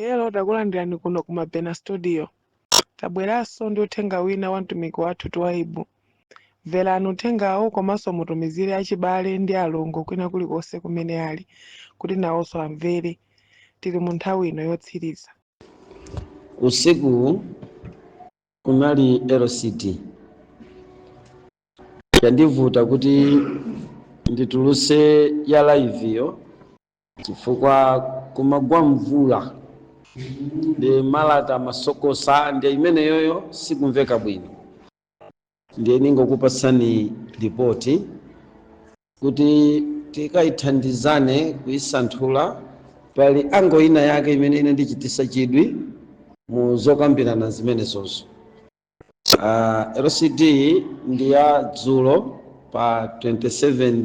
Hello, takulandirani kuno ku Mabena Studio. Tabweranso ndi uthenga wina wa mtumiki wathu Twaibu. Mverani uthengawo komanso mutumizire achibale ndi alongo kwina kulikonse kumene ali, kuti nawonso amvere. Tili mu nthawi ino yotsiriza. Usiku kunali LCD. Yandivuta kuti ndituluse ya live yo chifukwa kumagwa mvula ndi malata masokosa ndi imene yoyo sikumveka bwino. Ndiye ningokupasani ripoti kuti tikayithandizane kuisanthula pali ango ina yake imene ine ndichitisa chidwi mu zokambirana zimene zozo. LCD ndi ya dzulo pa 27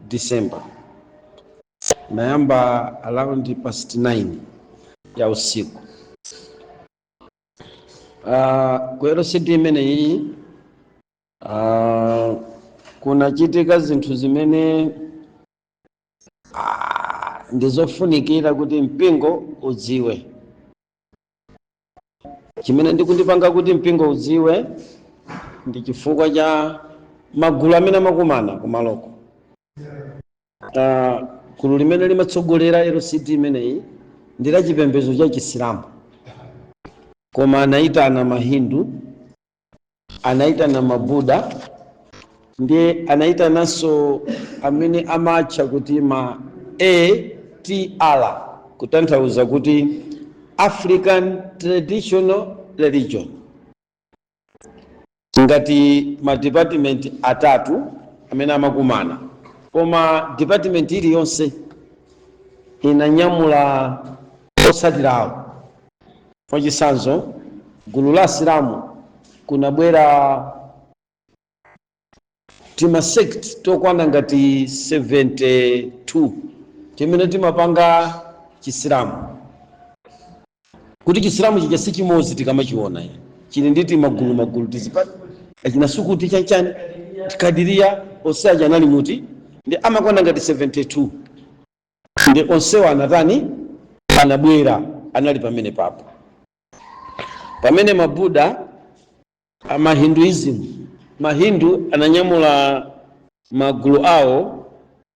December. Nayamba around past 9 ya usiku. Ku LCD imene hii kunachitika zinthu zimene ndizofunikira kuti mpingo udziwe. Chimene ndikundipanga kuti mpingo udziwe ndi chifukwa cha magulu amene amakumana kumaloko. Gulu limene limatsogolera LCD imeneyi ndi la chipembedzo cha Chisilamu, koma anaitana Mahindu, anaitana Mabuda, ndiye anaitananso amene amatcha kuti ma ATR, kutanthauza kuti African Traditional Religion. Ngati ma department atatu amene amakumana, koma department iliyonse inanyamula osatirawo. Mwachitsanzo, gulu la Asilamu kunabwera tima sect tokwana ngati 72 timene timapanga Chisilamu. Kuti Chisilamu chija si chimodzi tikamachiona chili ndi magulu tizipati achina Sukuti chanchani Kadiriya onse aja anali muti ndi amakwana ngati 72 ndi onsewa anatani anabwera anali pamene papo. Pamene Mabuda Mahindu ananyamula magulu awo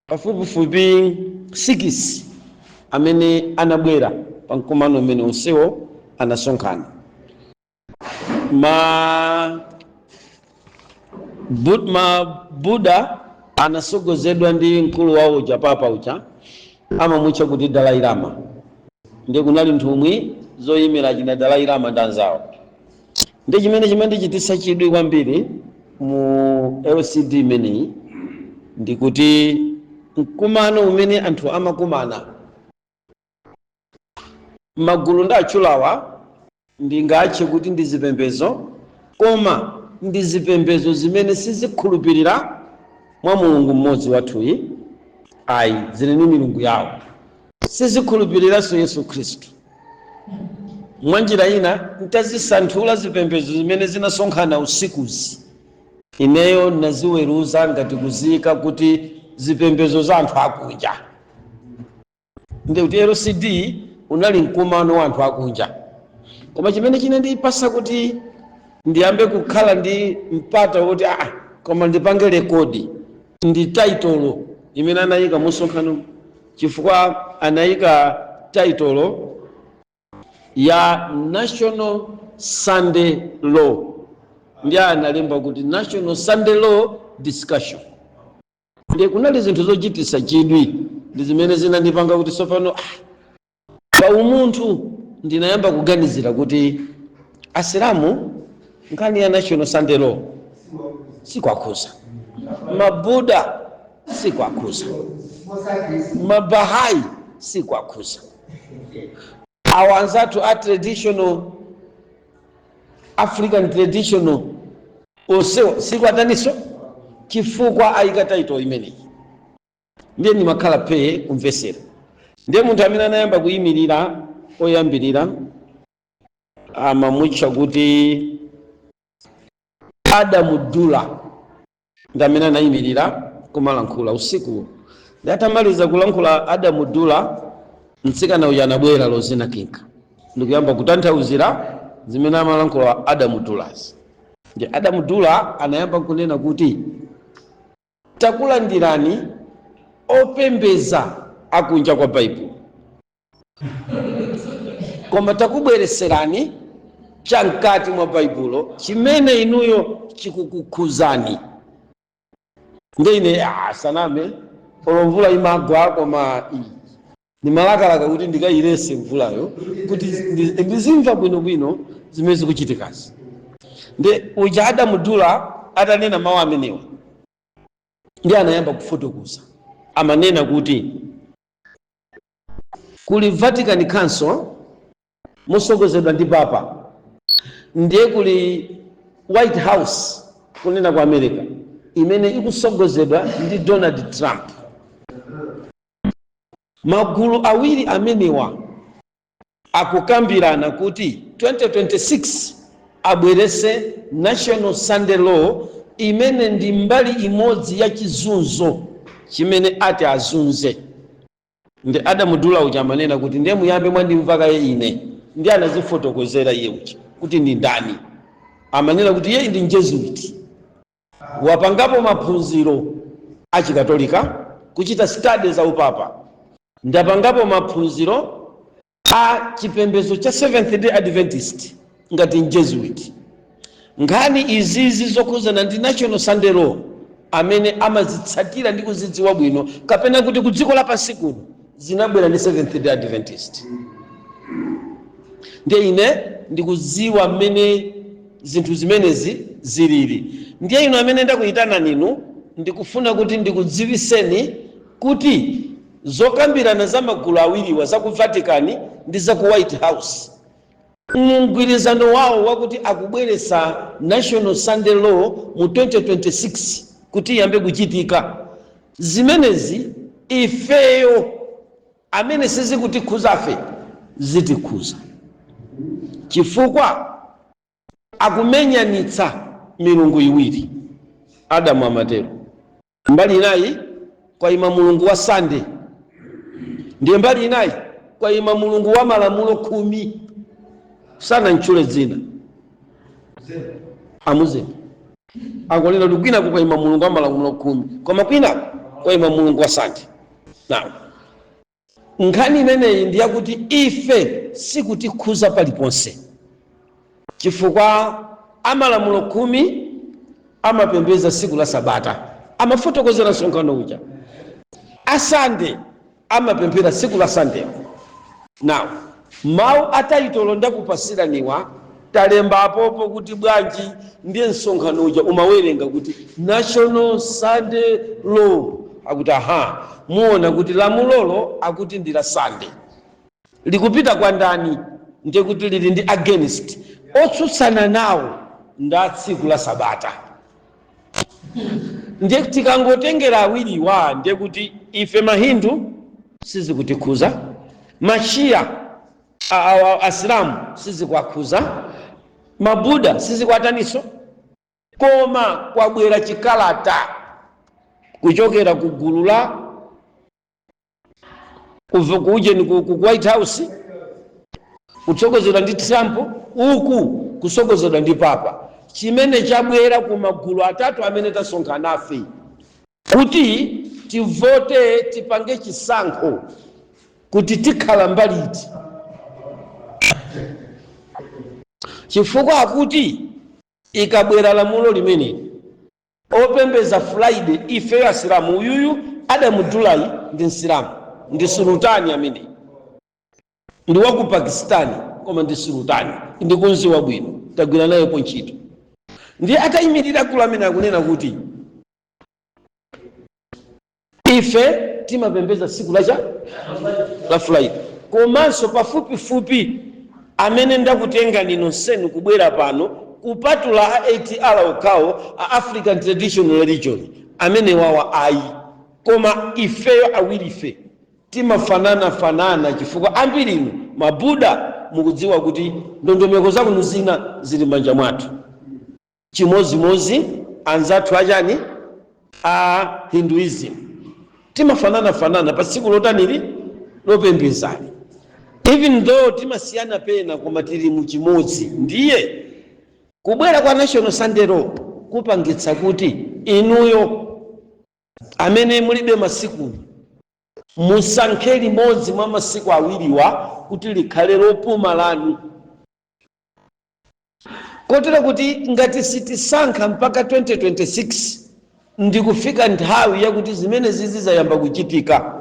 pafupifupi 6 amene anabwera pamkumano umene onsewo anasonkhana. Mabuda anasogozedwa ndi mkulu wawo Japapa ucha amamutcha kuti Dalai Lama. Ndiye kunali nthumwi zoyimira china Dalai Lama ndi anzawo. Ndi chimene chimandichitisa chidwi kwambiri mu LCD imeneyi ndi kuti mkumano umene anthu amakumana magulu ndi achulawa ndingatche kuti ndi zipembedzo, koma ndi zipembedzo zimene sizikhulupirira mwa Mulungu mmodzi wathuyi, ayi zili ndi milungu yawo, sizikhulupiriranso Yesu Khristu. Mwanjira ina ntazisanthula zipembedzo zimene zinasonkhana usikuzi, ineyo naziweruza ngati kuzika kuti zipembedzo za anthu akunja. Ndi kuti LCD unali mkumano wa anthu akunja. Koma chimene chinandipasa kuti ndiyambe kukhala ndi mpata woti koma ndipange rekodi ndi title imene anayika musonkhano, chifukwa anayika title ya National Sunday Law. Ndi analemba kuti National Sunday Law Discussion. Ndiye kunali zinthu zochitisa chidwi ndi zimene zinandipanga kuti sopano pa umunthu ndinayamba kuganizira kuti Asilamu nkhani ya National Sunday Law sikwakhuza, Mabuda sikwakhuza, Mabahai sikwakhuza, awanzatu a traditional African traditional onsewo sikwataniso chifukwa ayika title imeneyi. Ndiye ndimakhala phe kumvesera. Ndiye munthu amene anayamba kuyimirira oyambirira amamutcha kuti Adamu Dula, ndi amene anayimirira kumalankhula usiku. Ndi atamaliza kulankhula Adamu Dula, mtsikana uja anabwera Lozina Kinka. ndikuyamba kutanthauzira zimene amalankhula Adamu Dulas. Ndi Adamu Dula anayamba kunena kuti takulandirani opembeza akunja kwa Baibulo, koma takubwereserani chamkati mwa Baibulo chimene inuyo chikukukhuzani. Ndine saname olomvula imagwa koma nimalakalaka kuti ndikayirese mvulayo kuti ndizimva bwinobwino zimene zikuchitikazi. Ndi uja Adamu Dula atanena mawu amenewa ndi anayamba kufotokoza, amanena kuti kuli Vatican Council mosogozedwa ndi Papa, ndiye kuli White House kunena kwa America imene ikusogozedwa ndi Donald Trump. Magulu awiri amenewa akukambirana kuti 2026 abwerese National Sunday Law imene ndi mbali imodzi ya chizunzo chimene ati azunze. Ndi Adamu Dula uja amanena kuti ndiye muyambe mwandimvaka ye ine, ndi anazifotokozera iye uja kuti ndi ndani. Amanena kuti ye ndi Jesuit, wapangapo maphunziro achikatolika kuchita study za upapa, ndapangapo maphunziro a chipembedzo cha Seventh Day Adventist ngati Jesuit. Nkhani izizi zokhuzana ndi National Sunday Law amene amazitsatira ndi kuzidziwa bwino, kapena kuti ku dziko lapansi kuno zinabwera ndi Seventh Day Adventist. Ndiye ine ndikuziwa mmene zinthu zimenezi zilili. Ndiye ino amene ndakuyitana ninu ndikufuna kuti ndikudziwiseni kuti zokambirana za magulu awiriwa za ku Vatican ndi za ku White House mgwirizano wawo wakuti akubweresa National Sunday Law mu 2026 kuti yambe kuchitika. Zimenezi ifeyo amene sizikutikhuzafe zitikhuza, chifukwa akumenyanitsa milungu iwiri. Adamu amatero, mbali inayi kwayima mulungu wa Sunday, ndiye mbali inayi kwayima mulungu wa malamulo 10 sana nchule dzina amuze akolera lugina kwayima mulungu wa malamulo 10 koma kwina kwayima mulungu wa Sunday. Naam, nkhani imeneyi ndi yakuti ife sikutikhuza paliponse, chifukwa amalamulo 10 amapembeza siku la Sabata, amafotokozera msonkhano uja. Asande amapembera siku la Sunday. Now mawu atayitolo ndakupasiraniwa talemba apopo kuti bwanji ndiye msonkhano uja umawerenga kuti National Sunday Law, akuti aha muona kuti lamulolo akuti ndi la Sunday. Likupita kwa ndani? Ndiye kuti lili ndi against, otsutsana nawo nda tsiku la Sabata. Ndiye tikangotengera awiriwa ndiye kuti ife mahindu sizikutikhuza, mashia asilamu sizikuakhuza, mabuda sizikuataniso, koma kwabwera chikalata kuchokera ku gulu la kujeni ku White House kutsogozedwa ndi Trump, uku kusogozedwa ndi Papa, chimene chabwera ku magulu atatu amene tasonkhana nafe kuti tivote tipange chisankho kuti tikhala mbali iti. Chifukwa akuti ikabwera lamulo limene opembeza Friday ife asilamu, uyuyu Adamu Dulai ndi Nsilamu, ndi sultani amene ndi wa ku Pakistani koma ndi sultani, ndi kunzi wabwino tagwira naye po ntchito. Ndiye atayimirira kula amene akunena kuti ife timapembeza siku la Friday, komanso pafupifupi amene ndakutenga nino nsenu kubwera pano kupatula ATR okawo a African Traditional Religion amene wawa ayi, koma ifeyo awiri ife timafanana chifukwa ambiri mabuda mukudziwa kuti ndondomeko zakuno zina zili manja mwathu, chimozimozi anzathu achani a Hinduism timafanana pa tsiku lotanili lopembezani. even though timasiyana pena koma tili muchimodzi. Ndiye kubwera kwa National Sunday Law kupangitsa kuti inuyo amene mulibe masiku musankhe limodzi mwa masiku awiriwa kuti likhale lopuma lanu, kotero kuti ngati sitisankha mpaka 2026 ndikufika nthawi yakuti zimene zizayamba kuchitika,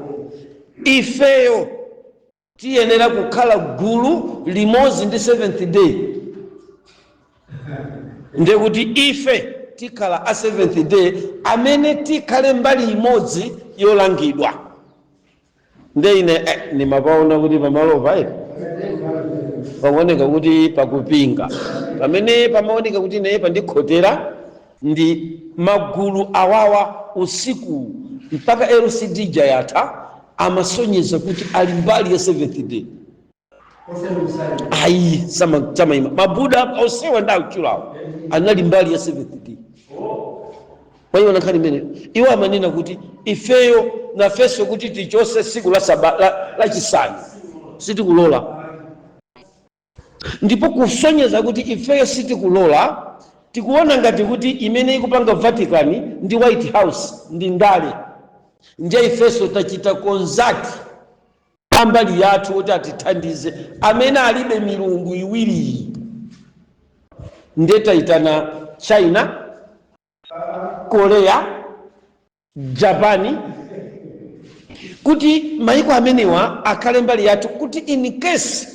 ifeyo tiyenera kukhala gulu limodzi ndi Seventh Day. Ndiye kuti ife tikhala a Seventh Day amene tikhale mbali imodzi yolangidwa. Ndiye ine nimapaona kuti pamalopa pakuoneka kuti pakupinga, pamene pamaoneka kuti nepa ndikhotera ndi magulu awawa usiku mpaka LCD yatha amasonyeza kuti ali mbali ya Seventh Day. Ayi samaima mabuda ausewa ndauchulawo anali mbali ya Seventh Day. Kwa hiyo nakhali mene iwo amanena kuti ifeyo nafeso kuti tichose siku la chisanu sitikulola, ndipo kusonyeza kuti ifeyo sitikulola tikuona ngati kuti imene ikupanga Vatican ndi White House ndi ndale. Ndiye ifeso tachita konzati ambali yathu kuti atithandize amene alibe milungu iwiri. Ndiye taitana China, Korea, Japani kuti maiko amenewa akhale mbali yathu, kuti in case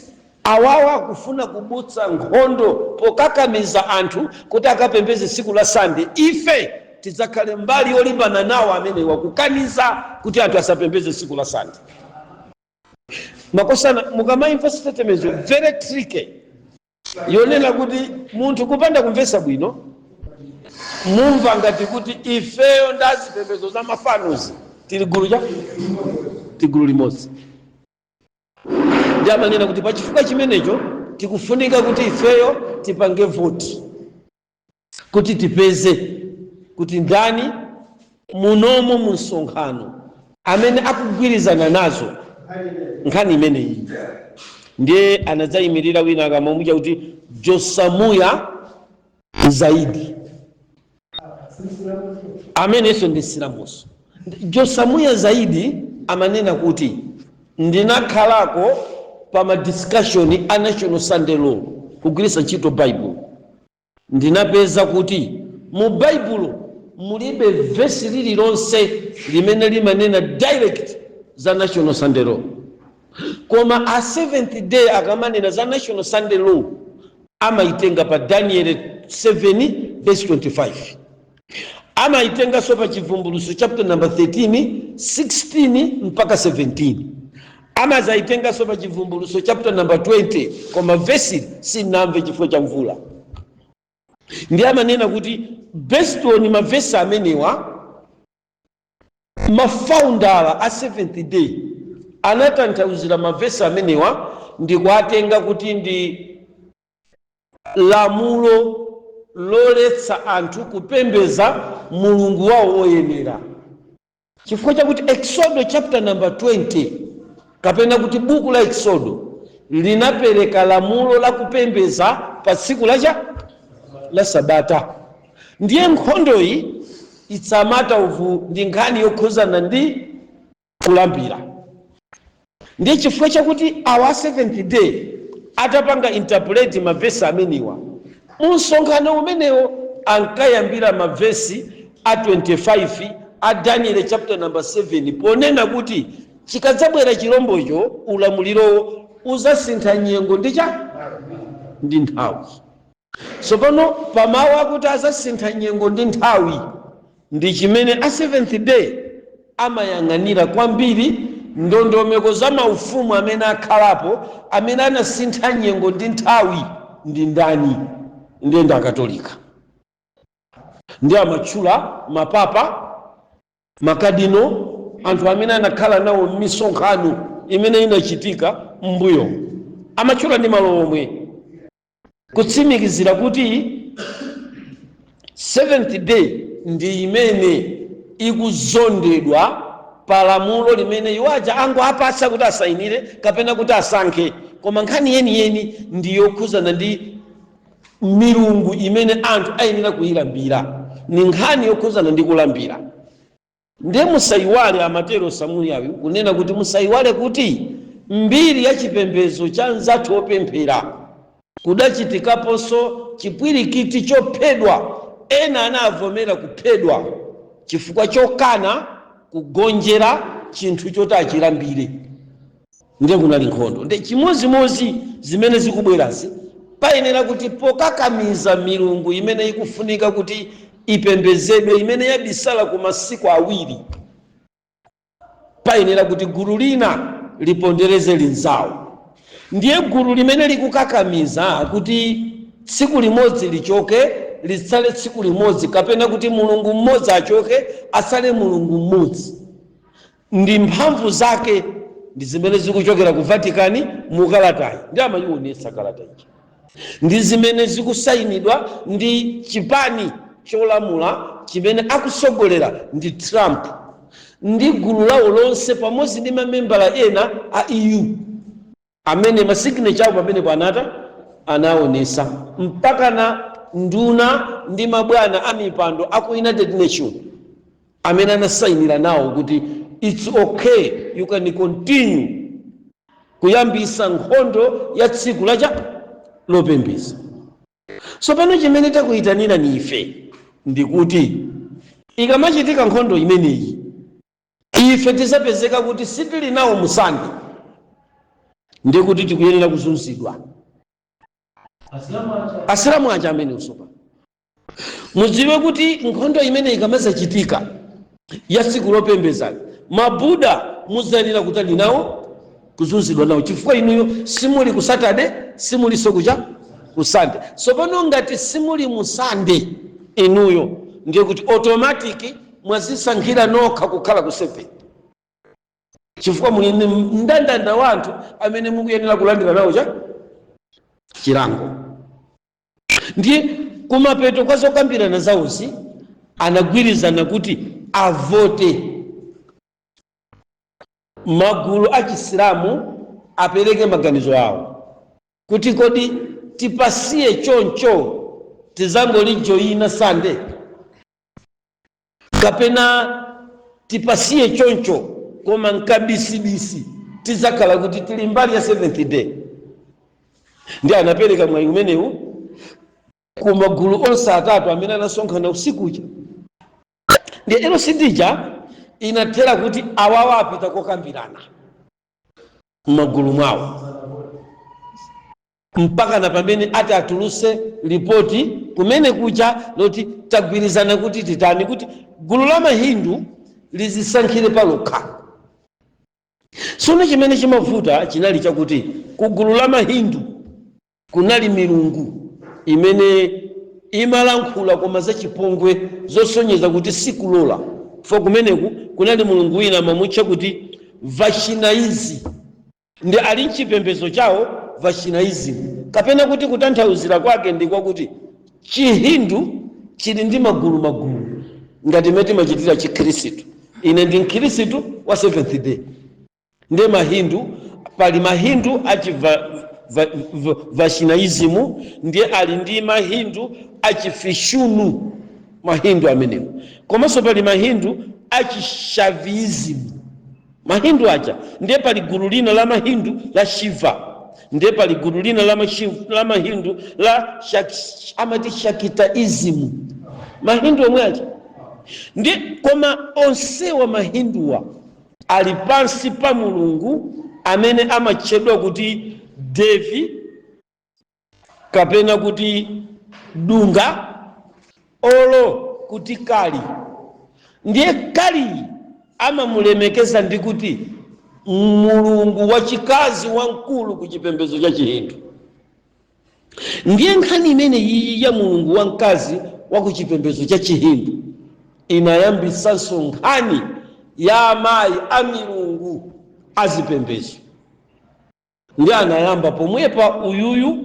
awawa kufuna kubutsa nkhondo pokakamiza anthu kuti akapembeze siku la Sunday, ife tidzakhale mbali yolimbana nawo amenewa kukaniza kuti anthu asapembeze siku la Sunday. Makosana mukamaimva statement very tricky yonena kuti munthu kupanda kumvesa bwino mumva ngati kuti ifeyo ndazipembedzo za mafanuzi tili gulu limodzi. Ndiye amanena kuti pachifukwa chimenecho tikufunika kuti ifeyo tipange voti kuti tipeze kuti ndani munomo msonkhano amene akugwirizana nazo nkhani imeneyi. Ndiye anadzayimirira wina akamamucha kuti Josamuya Zaidi amene iso ndi Silamuso. Josamuya Zaidi amanena kuti ndinakhalako pa ma discussion a National Sunday Law kugwiritsa ntchito Bible, ndinapeza kuti mu Bible mulibe verse lililonse limene limanena direct za National Sunday Law, koma a Seventh Day akamanena za National Sunday Law amaitenga pa Daniel 7 verse 25, amaitenga so pa Chivumbuluso chapter number 13 16 mpaka 17, amazaitenga so pa Chivumbuluso chapter number 20 koma verse sinamve chifukwa cha mvula. Ndiye amanena kuti based on mavesi amenewa mafoundala a Seventh Day anatanthauzira mavesi amenewa ndi kuatenga kuti ndi lamulo loletsa anthu kupembeza mulungu wawo woyenera, chifukwa chakuti Exodo chapter number 20 kapena kuti buku la Exodo linapereka lamulo la kupembeza pa tsiku la Sabata. Ndiye nkhondo iyi itsamata uvu ndi nkhani yokhuzana ndi kulambira. Ndiye chifukwa chakuti awa Seventh Day atapanga interpret mavesi ameniwa msonkhano umenewo ankayambira mavesi a 25 a Daniel chapter number 7 ponena kuti chikadzabwera chilombocho ulamuliro uzasintha nyengo ndi nthawi. So pano pamawa kuti azasintha nyengo ndi nthawi ndi chimene a Seventh Day amayang'anira kwambiri. Ndondomeko za maufumu amene akhalapo amene anasintha nyengo ndi nthawi ndi ndani? Ndiye ndi Akatolika. Ndiye amatchula mapapa, makadino, anthu amene anakhala nawo m'misonkhano imene inachitika mbuyo, amatchula ndi malo omwe kutsimikizira kuti Seventh Day ndi imene ikuzondedwa palamulo limene iwaja ango apasa kuti asainire kapena kuti asankhe, koma nkhani yeniyeni ndiyokhuzana ndi milungu imene anthu ayenera kuyilambira, ni nkhani yokhuzana ndi kulambira. Ndiye musayiwale, amatero Samuel kunena kuti musayiwale kuti mbiri ya chipembedzo cha nzathu opemphera kudachitikaponso chipwirikiti chophedwa. Ena anavomera kuphedwa chifukwa chokana kugonjera chinthu choti achilambire, ndiye kunali nkhondo. Ndi chimozimozi zimene zikubwerazi payenera kuti pokakamiza milungu imene ikufunika kuti ipembezedwe, imene yabisala ku masiku awiri, payenera kuti gulu lina lipondereze linzawo. Ndiye gulu limene likukakamiza kuti tsiku limodzi lichoke lisale tsiku limodzi, kapena kuti mulungu mmodzi achoke asale mulungu mmodzi, ndi mphamvu zake ndi zimene zikuchokera ku Vatikani mu kalatayi. Ndi amayionetsa kalatayi, ndi zimene zikusayinidwa ndi chipani cholamula chimene akusogolera ndi Trump ndi gulu lawo lonse pamodzi ndi mamembala ena a EU amene masignature awo pamene panata anaonesa, mpaka na nduna ndi mabwana a mipando aku United Nations amene anasayinira nawo kuti it's okay, you can continue kuyambisa nkhondo ya tsiku lacha lopembeza. So pano chimene takuyitanira ni ife ndikuti ikamachitika nkhondo imeneyi ife tisapezeka kuti sitili nawo musandi, ndikuti tikuyenera kuzunzidwa. Asilamu aja amene usopa mudziwe kuti nkhondo imene ikamazachitika ya tsiku lopembeza, mabuda muzalira kutali nawo, kuzunzidwa nawo, chifukwa inuyo simuli ku Saturday, simuli sokucha ku Sunday. So pano ngati simuli mu Sunday inuyo, ndiye kuti automatic mwazisankhira nokha kukhala ku 7, chifukwa muli mndandanda wanthu amene mukuyenera kulandira nawo cha chilango. Ndiye kumapeto kwa zokambirana zawonsi anagwirizana kuti avote, magulu a Chisilamu apereke maganizo awo kuti kodi tipasiye choncho tizangolijoyina Sunday, kapena tipasiye choncho koma nkabisibisi tizakhala kuti tili mbali ya 7th day. Ndiye anapereka mwayi umenewu ku magulu onse atatu amene anasonkhana usikucha. Ndiye ero sindija inathera kuti awawa apita kokambirana magulu mwawo mpaka na pamene ati atuluse ripoti kumene kucha loti tagwirizana kuti titani kuti gulu la Mahindu lizisankhire palokha. Sono chimene chimavuta chinali chakuti ku gulu la Mahindu kunali milungu imene imalankhula koma zachipongwe zosonyeza kuti sikulola. Fo kumeneku kunali mulungu wina mamutcha kuti Vaishnaism, ndi ali mchipembedzo chawo Vaishnaism, kapena kuti kutanthauzira kwake ndi kwakuti Chihindu chili ndi magulu ngati meti machitira Chikhristu. Ine ndi Mkhristu wa 7th day. Ndi Mahindu, pali Mahindu achi Vaishnaism, ndiye ali ndi Mahindu achifishunu, Mahindu amenewo. Komanso pali Mahindu achishavism. Mahindu acha ndiye pali gulu lina la Mahindu la Shiva, ndiye pali gulu lina la Mahindu la amati Shakitaism. Mahindu omwe acha ndiye, koma onsewa Mahinduwa ali pansi pa mulungu amene amachedwa kuti Devi, kapena kuti Dunga, olo kuti Kali. Ndiye Kali amamulemekeza ndi kuti mulungu wachikazi wankulu ku chipembedzo cha Chihindu. Ndiye nkhani imene iyi ya mulungu wamkazi wa ku chipembedzo cha Chihindu inayambisanso nkhani ya amayi a milungu azipembedzo. Ndiye anayamba pomwepa uyuyu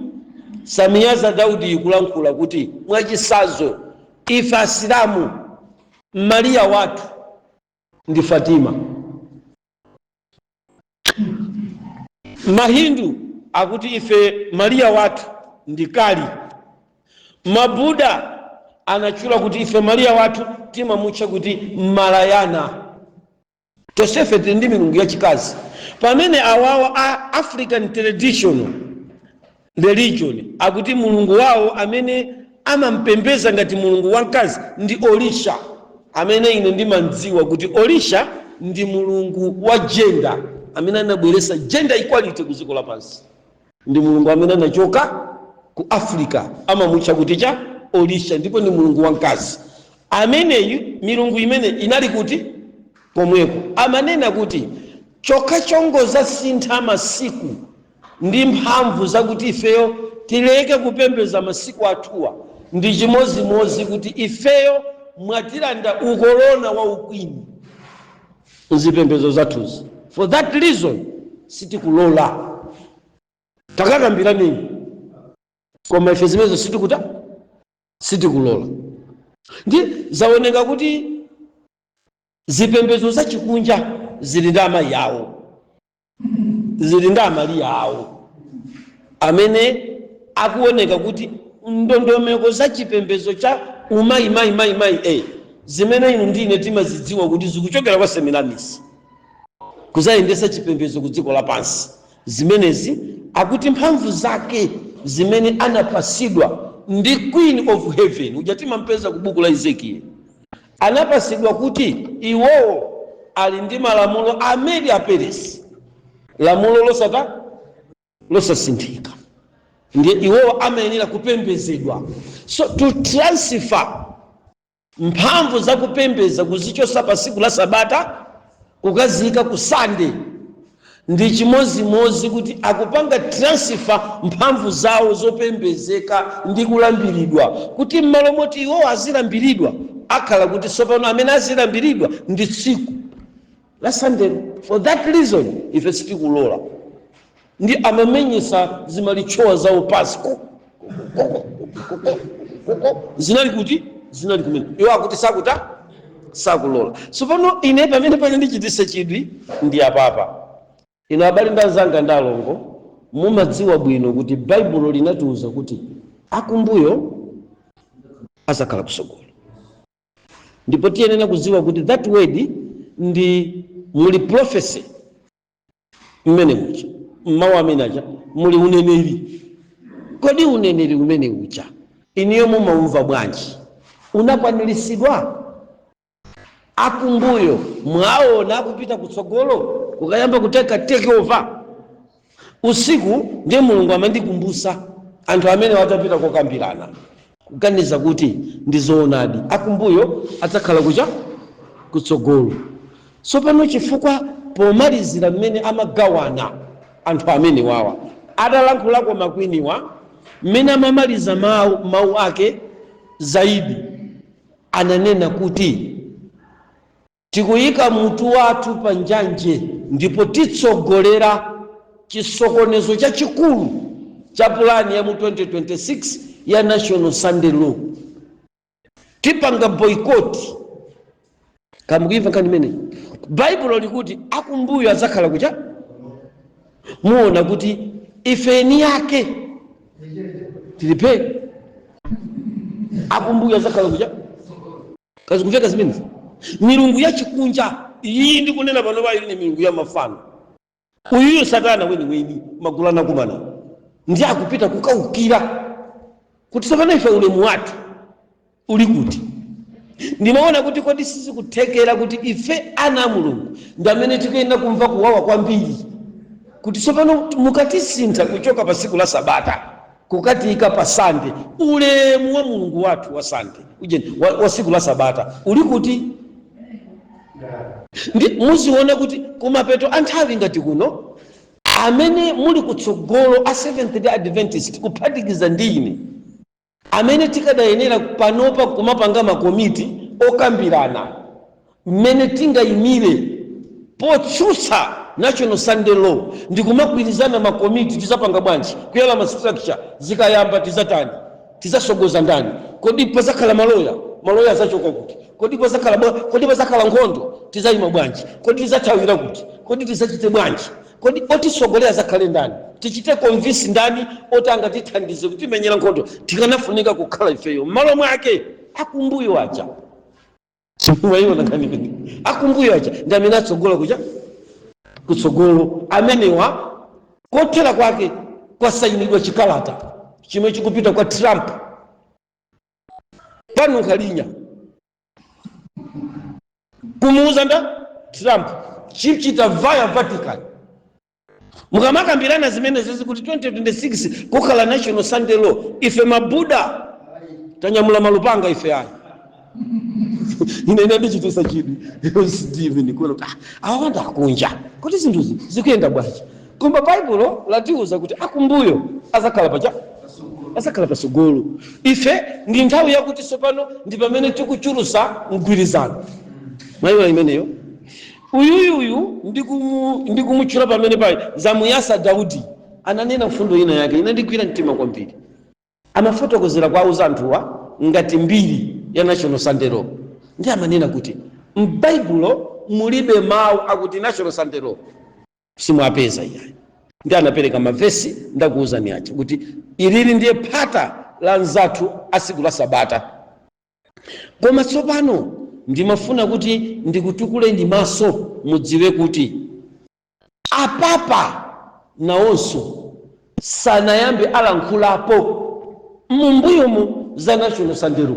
Samiyaza Daudi ikulankhula kuti mwachisazo ife Asilamu Maria watu ndi Fatima, Mahindu akuti ife Maria watu ndikali. Mabuda anachula kuti ife Maria watu timamutcha kuti Malayana. Tosefe tili ndi milungu yachikazi. Pamene awawa a African traditional religion akuti mulungu wawo amene amampembeza ngati mulungu wamkazi ndi Orisha, amene ine ndimandziwa kuti Orisha ndi mulungu wa gender, amene anabweresa gender equality ku dziko lapansi. Ndi mulungu amene anachoka ku Africa, amamutcha kuti cha Orisha, ndipo ndi mulungu wamkazi. Ameneyu milungu imene inali kuti pomweko amanena kuti chokha chongoza sintha masiku ndi mphamvu zakuti ifeyo tileke kupembeza masiku athuwa ndi chimozimozi kuti ifeyo mwatilanda ukolona wa ukwini nzipembezo zathuzi. For that reason sitikulola. Takakambira nini? Koma ife zimezo sitikulola. Ndi zaoneka kuti zipembezo za chikunja zili ndi amayi yawo, zili ndi amali yawo, amene akuoneka kuti ndondomeko za chipembezo cha umayi zimene inu ndine timazidziwa kuti zikuchokera kwa Semiramis kuzayendesa chipembezo ku dziko lapansi. Zimenezi akuti mphamvu zake zimene anapasidwa ndi Queen of Heaven, ujatima mpeza ku buku la Ezekiel, anapasidwa kuti iwowo ali ndi malamulo amene aperesi, lamulo losasinthika, ndiye iwowo amayenera kupembezedwa. So to transfer mphamvu za kupembeza kuzichosa pa siku la Sabata ukazika ku Sunday ndi chimozimozi kuti akupanga transfer mphamvu zawo zopembezeka ndi kulambiridwa, kuti mmalo moti iwowo azilambiridwa akhala kuti sopano amene azilambiridwa ndi tsiku la Sunday. For that reason ife sitikulola. Ndi amamenyesa zimalichowa zawo pasi zinali kuti zinali kumene iwo akuti sakulola. Sopano ine pamene pali ndichitisa chidwi ndi apapa. Ino abali ndanzanga ndalongo mumadziwa bwino kuti Baibulo linatiuza kuti akumbuyo azakhala kusogolo. Ndipo tiyenera kuziwa kuti that word ndi muli prophecy mmene ucha mmawu amene aja muli uneneri. Kodi uneneri umene ucha iniyo mumaumva bwanji? Unakwaniritsidwa? Akumbuyo mwaona akupita kutsogolo kukayamba kuteka take over. Usiku ndiye Mulungu amandikumbusa anthu amene watapita kokambirana kuganiza kuti ndizoonadi akumbuyo adzakhala kucha kutsogolo. Sopano chifukwa pomalizira mmene amagawana anthu amene wawa adalankhulako makwiniwa mmene amamaliza mawu ake zaidi ananena kuti tikuyika mutu wathu pa njanje ndipo titsogolera chisokonezo chachikulu cha pulani ya mu 2026 ya National Sunday Law. Tipanga boycott. Kamukiva kani mene Bible likuti akumbuyo azakhala kucha. Muona kuti ifeni yake tilipe akumbuyo azakhala kucha. Kazi kufika zimene milungu ya chikunja iyi ndi kunena pano pa ili milungu ya mafano. Uyu Satana weni magulana kumana ndi akupita kukaukira kuti sapana ife ulemu wathu uli kuti. Ndimaona kuti kodi sisi kuthekera kuti ife ana Mulungu ndi amene tikuyenda kumva kuwawa kwambiri kuti sapano mukatisintha kuchoka pa siku la Sabata kukatika pa Sunday, ulemu wa Mulungu wathu wa Sunday ujeni wa siku la Sabata uli kuti. Ndi muziona kuti kumapeto anthawi ngati kuno amene muli kutsogolo a Seventh Day Adventist kuphatikiza ndine amene tikadayenera panopa kumapanga makomiti okambirana mmene tingayimire potsutsa National Sunday Law ndi kumagwirizana makomiti tizapanga bwanji kuyala ma structure zikayamba tizatani tizasogoza ndani. Kodi pazakhala maloya azachoka kuti? Kodi pazakhala nkhondo tizayima bwanji? Kodi tizathawira kuti? Kodi tizachite bwanji? kodi otisogolera zakhale ndani, tichite convince ndani otanga tithandize kuti menyera nkhondo tikanafunika kukhala ifeyo malo mwake akumbuyo aja. Mwaiona ngani akumbuyo aja ndi amene atsogola kuja kutsogolo, amenewa kothera kwake kwasayinidwa chikalata chimwe chikupita kwa Trump pano nkalinya kumuuza nda Trump chichita via Vatican. Mukamakambirana zimene zizi kuti 2026 kukhala national Sunday law, ife mabuda tanyamula malupanga ife ayi. Ine ndichitisa chidwi Steve kuona awanda akunja kuti zinthu zikuyenda bwanji, koma Bible latiuza kuti akumbuyo azakhala pasogolo. Ife ndi nthawi yakuti sopano ndi pamene tikuchulusa mgwirizano. Mwayiwa imeneyo uyuyuyu ndikumuchula pamene pali zamuyasa Daudi ananena mfundo ina yake inandigwira mtima kwambiri. Amafotokozera kwa uzanthuwa ngati mbiri ya national Sunday law. Ndi amanena kuti m'Baibulo mulibe mawu akuti national Sunday law simwapeza iyayi. Ndi anapereka mavesi ndakuuzani acha kuti ilili ndiye phata la nzathu asiku la Sabata. Koma tsopano ndimafuna kuti ndikutukule ndi maso mudziwe kuti apapa nawonso sanayambe alankhulapo mumbuyomu za national Sunday law,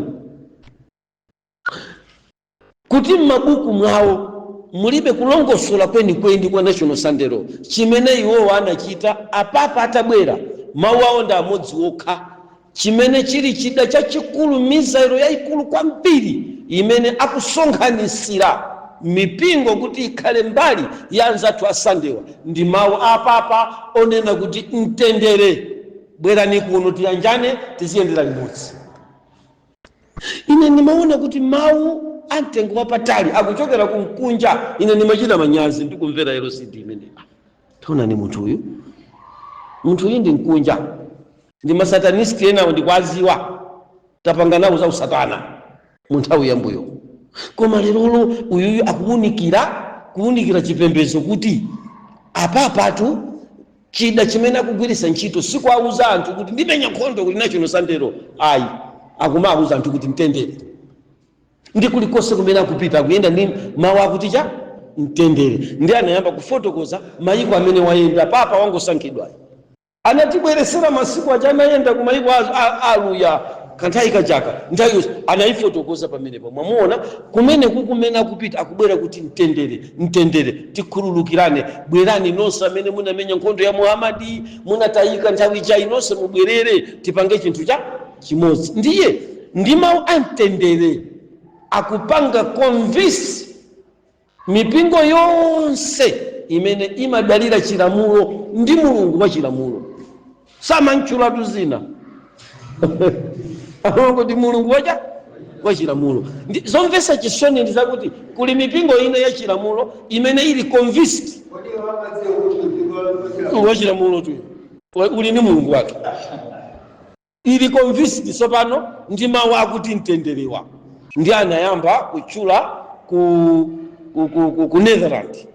kuti m'mabuku mwawo mulibe kulongosola kwenikweni kwa national Sunday law. Chimene iwowo anachita apapa atabwera mawu awo ndi amodzi okha, chimene chili chida chachikulu, mizero yayikulu kwambiri imene akusonkhanisira mipingo kuti ikhale mbali ya nzathu asandewa, ndi mawu apapa onena kuti mtendere, bwerani kuno tiyanjane tiziyendera limodzi. Ine ndimaona kuti mawu amtengo wapatali akuchokera kumkunja. Ine ndimachita manyazi ndikumvera LCD imene taona ni munthu uyu ndi mkunja, ndi masatanisti enawo ndikwaziwa tapanga nawo za usatana mu nthawi yambuyo. Koma lerolo uyuyu akuwunikira chipembedzo kuti apapatu chida chimene akugwiritsa ntchito sikuwauza anthu kuti ndimenya nkhondo kuti national Sunday law ayi, akumawuza anthu kuti mtendere. Ndi kulikonse kumene akupita akuyenda ndi mawu akuti cha mtendere. Ndi anayamba kufotokoza mayiko amene wayenda papa wangosankhidwa. Anatibweresera masiku aja anayenda ku mayiko aluya kanthawi kachaka nthawi anayifotokoza pamenepo. Mwamuona kumene akupita akubwera kuti mtendere tikhululukirane, bwerani nonse amene munamenya nkhondo ya Muhammadi munatayika nthawi ija inonse mubwerere tipange chinthu cha chimodzi. Ndiye ndi mawu amtendere akupanga convince mipingo yonse imene imadalira chilamulo ndi mulungu wa chilamulo. Samanchulatu zina kuti mulungu wa chilamulo. Zomvetsa chisoni ndi zakuti kuli mipingo ina ya chilamulo imene ili convinced wa chilamulo tu uli ni mulungu wake, ili convinced sopano ndi mawu akuti mtenderewa. Ndi anayamba kuchula ku Netherlands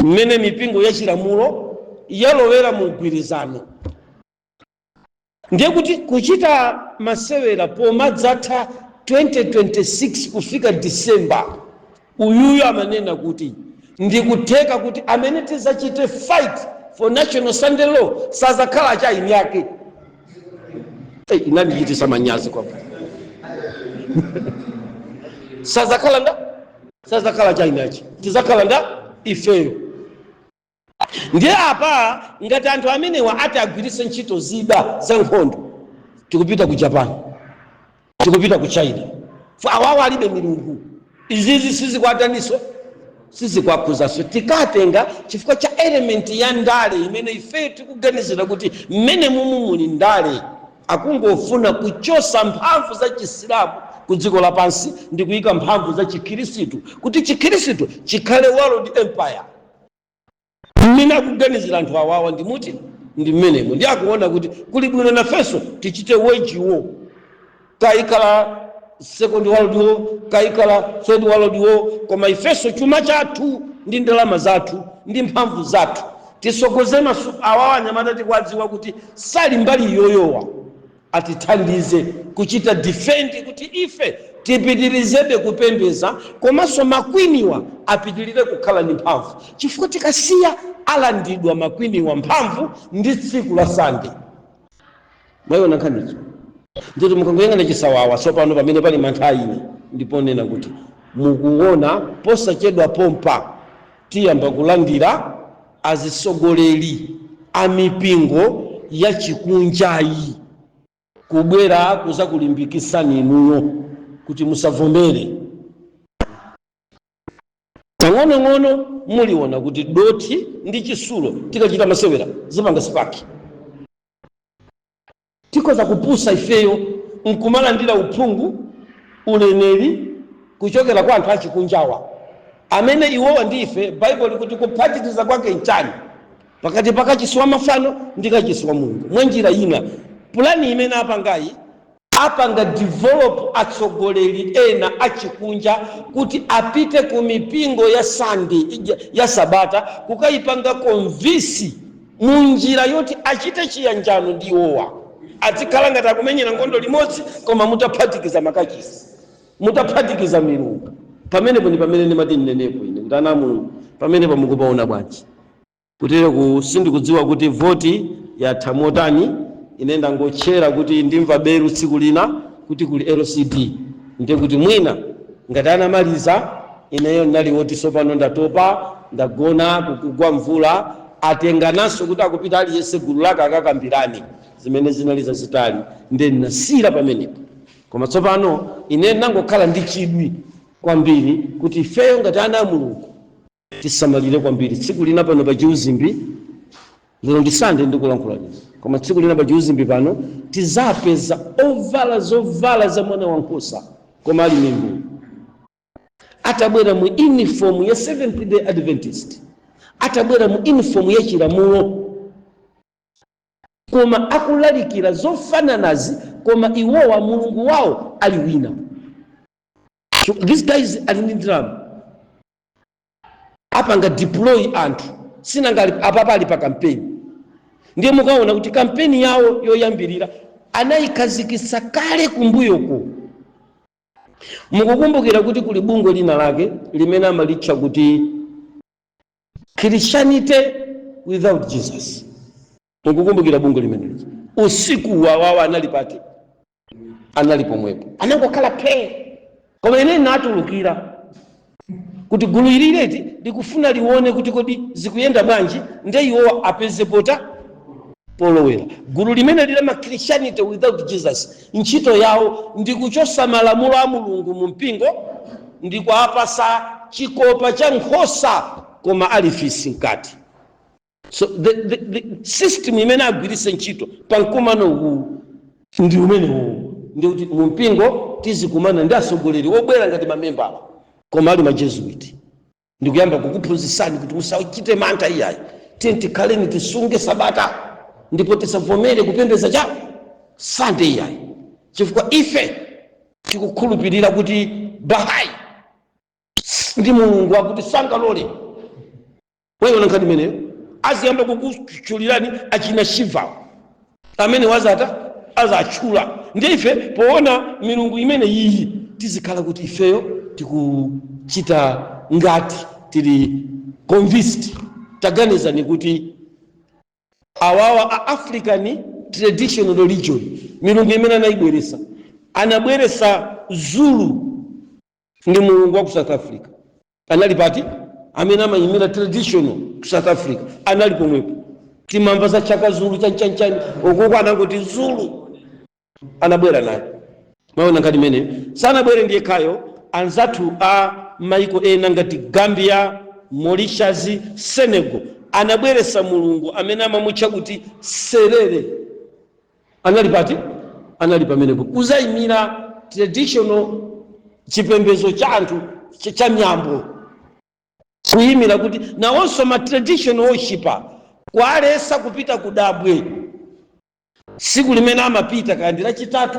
mmene mipingo ya chilamulo yalowera mu mgwirizano. Ndiye kuti kuchita masewera pomadzatha 2026 kufika December, uyuyu amanena kuti ndikutheka kuti amene tizachite fight for national Sunday law sazakhala chaini yake. Inandichitisa manyazi kwa sazakhala chaini yake, tizakhala nda ifeyo. Ndiye apa ngati anthu amenewa ati agwiritse ntchito zida za nkhondo, tikupita ku Japan, tikupita ku China, awawo alibe milungu. Izizi sizikwataniso sizikwakhuzanso, tikatenga chifukwa cha element ya ndale imene ife tikuganizira kuti mmene muli ndale akungofuna kuchosa mphamvu za Chisilamu ku dziko lapansi ndi kuyika mphamvu za Chikhristu kuti Chikhristu chikhale world empire. Mmene akuganizira anthu awawa ndimuti ndi mmenemo. Ndi akuona kuti kuli bwino nafenso tichite wage war, kaikala second world war, kaikala third world war, koma ifenso chuma chathu ndi ndalama zathu ndi mphamvu zathu tisokoze maso awawa anyamata tikwadziwa kuti sali mbali yoyowa atithandize kuchita defend kuti ife tipitirizebe kupembeza komanso makwiniwa apitirire kukhala ndi mphamvu, chifukwa tikasiya alandidwa makwiniwa mphamvu ndi tsiku la Sunday. Mwayiona nkhanizo nditi mukangoyang'ana chisawawa tsopano pamene pali mantha ine ndiponena kuti mukuona posachedwa pompa tiyamba kulandira azisogoleri amipingo ya chikunjayi kubwera kuza kulimbikisani inuyo kuti musavomere. Tang'onong'ono muliona kuti Doti ndi Chisulo tikachita masewera zimanga sipaki, tikoza kupusa ifeyo nkumalandira uphungu uneneri kuchokera kwa anthu achikunjawa amene iwowa ndife Bible kuti kuphatikiza kwake nchani pakati pakachiswa mafano ndi kachiswa Mulungu. Mwenjira ina pulani imene apanga develop atsogoleri ena achikunja kuti apite ku mipingo ya Sunday ya Sabata kukayipanga konvisi munjira yoti achite chiyanjano ndi iwowa, atikhala ngati akumenyera nkhondo limodzi koma mutaphatikiza makachisi, mutaphatikiza milungu. Pamenepo ndi pamene ndimati ndinenepo ine kuti ana Mulungu pamenepo mukupaona bwanji kutero sindikudziwa kuti voti yatha motani. Ine ndangochera kuti ndimva beru tsiku lina kuti kuli LCD ndiye kuti mwina ngati anamaliza ineyo ndali woti sopano ndatopa ndagona kukugwa mvula atengananso kuti akupita aliyense gulu lake akakambirani zimene zinali zazitali ndiye ndinasira pamenepo. Koma tsopano ine nangokhala ndi chidwi kwambiri kuti ifeyo ngati ana Mulungu tisamalire kwambiri. Tsiku lina pano pa Chiuzimbi, lero ndi Sunday ndikulankhula nini, koma tsiku lina pa Chiuzimbi pano tizapeza zovala za mwana wankhosa koma ali Mulungu atabwera mu uniform ya Seventh Day Adventist, atabwera mu uniform ya chilamulo koma akulalikira zofananazi koma iwowa Mulungu wawo ali wina. These guys ali ndi drama apanga deploy anthu sinangali apapa ali pa campaign. Ndiye mukaona kuti kampeni yawo yoyambirira anayikhazikitsa kale kumbuyoko. Mukukumbukira kuti kuli bungwe lina lake limene amalitcha kuti Christianity without Jesus. Mukukumbukira bungwe limene usiku wawawa analipati anali pomwepo anangokhala pe koma ine natulukira kuti gulu ilileti likufuna lione kuti kodi zikuyenda bwanji ndiye iwo apeze polowera. Gulu limene lilema Christianity without Jesus ntchito yawo ndi kuchosa malamulo a Mulungu mu mpingo ndi kuapasa chikopa cha nkhosa koma alifisi nkati. So the system imene agwiritse ntchito pamkumano uwu ndi umene uwu ndi kuti mu mpingo tizikumana ndi atsogoleri obwera ngati mamembala koma ali majesuiti ndi kuyamba kukuphunzitsani kuti musachite mantha iyayi tikhaleni tisunge Sabata ndipo tisavomere kupembedza cha Sunday iyayi chifukwa ife tikukhulupirira kuti Bahai ndi Mulungu akuti sangalole. Wewe nkhani imeneyo aziyamba kukuchulirani achina Shiva amene wazata azachula ndiye ife poona milungu imene iyi tizikhala kuti ifeyo tikuchita ngati tili convinced taganiza ni kuti awawa a African traditional religion milungu imene anabweresa Zulu ndi mulungu wa ku South Africa anali pati amene amayimira traditional ku South Africa anali pomwepo timamba za chaka Zulu chanchani okuko anangoti Zulu anabwera naye. Maona ngati mene sanabwere ndiye kayo anzatu a maiko ena ngati Gambia, Mauritius, Senegal anabweresa mulungu amene amamutcha kuti Serere anali pati anali pamenepo kuzayimira traditional chipembezo cha anthu cha myambo kuyimira kuti nawonso ma traditional worshiper kwalesa kupita kudabwe siku limene amapita kayandira chitatu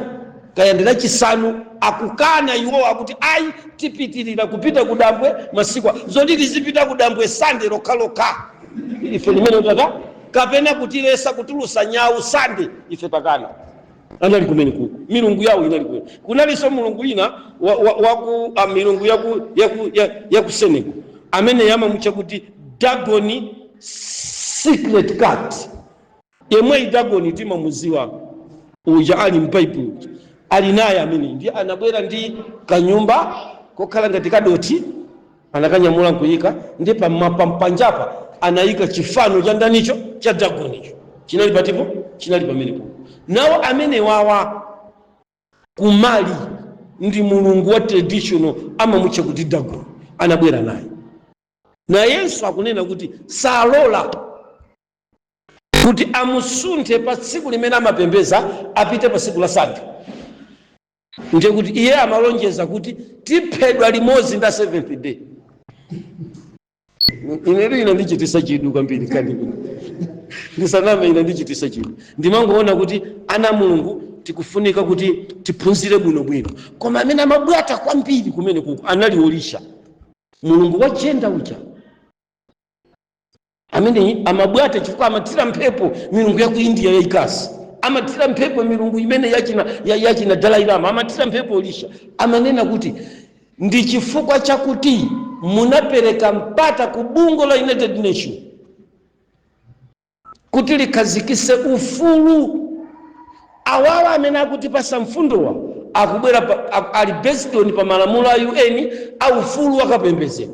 kayandira chisanu akukana iwo akuti tipitirira kupita kudambwe masiku zoti tizipita kudambwe Sunday lokaloka ife limene utata kapena kutilesa kutulusa nyawu sande ife takana anali kumene kuko milungu yawo inali kumene kunalinso mulungu ina waku milungu yaku Senegal amene yamamutcha kuti Dagoni secret card yemwe Dagoni timamuziwa uja ali mpaipu ali naye amene ndi anabwera ndi kanyumba kokhala ngati kadoti anakanyamula nkuyika ndi pampanjapa anayika chifano cha ndanicho cha Dagonicho chinali patipo chinali pamenepo nawo amene wawa kumali ndi mulungu wa traditional amamutcha kuti Dagon anabwera naye na Yesu akunena kuti salola kuti amusunthe pa tsiku limene amapembeza apite pa tsiku la Sabata ndiye kuti iye amalonjeza kuti tiphedwa limodzi nda 7th day ineyo inandichitisa chidwi kwambiri kani ndisaname inandichitisa chidwi ndimangoona kuti ana mulungu tikufunika kuti tiphunzire bwinobwino koma amene amabwata kwambiri kumene kuko anali olisha mulungu wa jenda uja amene amabwata chifukwa amatira mphepo milungu ya ku India yaikasi amatira mphepo milungu imene yachina Dalai Lama amatira mphepo olisha amanena kuti ndi chifukwa chakuti munapereka mpata ku bungo la United Nations kuti likhazikise ufulu awawa amene akutipasa mfundowa akubwera ali based on pa malamulo a UN au ufulu akapembezera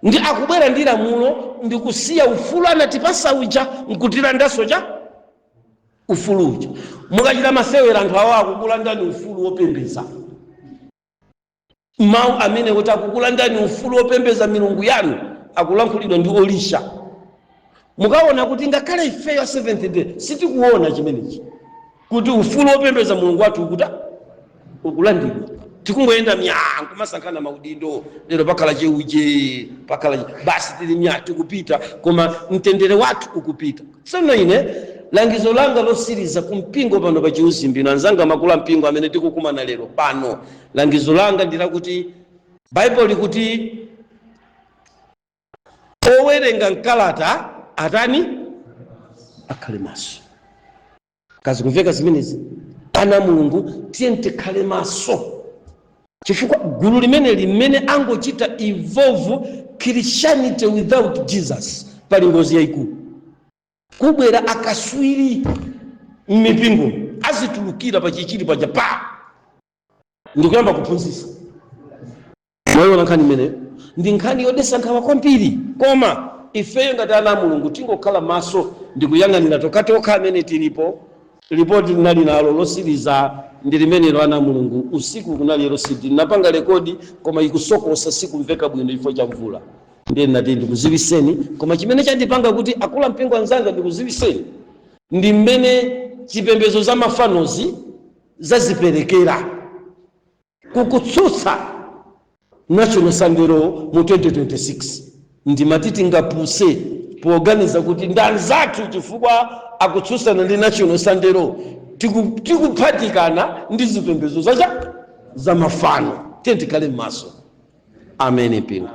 ndi akubwera ndi lamulo ndi kusiya ufulu anatipasa uja nkutilandaso cha ufulu uja mukachita masewera anthu awa akukula ndani ufulu wopembeza mau amene kuti akukula ndani ufulu wopembeza milungu yanu akulankhulidwa ndi olisha mukaona kuti ngakhale ifeyo 7th day sitikuona chimenechi kuti ufulu wopembeza mulungu wathu ukulandidwa tikungoyenda myangu masankhana maudindo lero pakhala cheuje pakhala basi tili myati kupita koma mtendere wathu ukupita tsono ine langizo langa losiriza kumpingo pano pa Chiuzimbino anzanga makula mpingo amene tikukumana lero pano langizo langa ndila kuti Bible likuti owerenga nkalata atani akhale maso kazi kumveka zimenezi ana mulungu tiye tikhale maso chifukwa gulu limene angochita evolve Christianity without Jesus pali ngozi yaikulu kubwera akaswiri mipingo azitulukira pa chichiri pa japa ndikuyamba kuphunzitsa mwayo nkhani imene ndi nkhani yodesa nkhawa kwambiri koma ifeyo ngati ana mulungu tingokhala maso ndikuyang'anira tokatoka amene tilipo ripoti linali nalo losiriza ndi limenelo ana mulungu usiku kunali losidi napanga rekodi koma ikusokosa sikumveka bwino ifo cha mvula ndiye nati ndikuziviseni koma chimene chandipanga kuti akula mpingo anzanga ndikuziviseni ndi mmene chipembezo za mafanozi zaziperekera kukutsutsa National Sunday Law mu 2026 ndi matiti ngapuse poorganiza kuti ndani zathu chifukwa akutsutsana ndi National Sunday Law tikuphatikana ndi zipembezo za mafano tiye tikhale maso amen mpingo